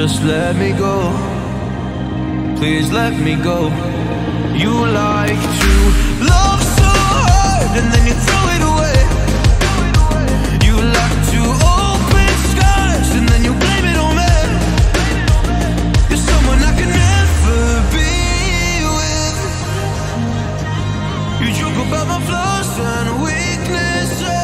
Just let me go, please let me go. You like to love so hard and then you throw it away. You like to open skies and then you blame it on me. You're someone I can never be with. You joke about my flaws and weaknesses.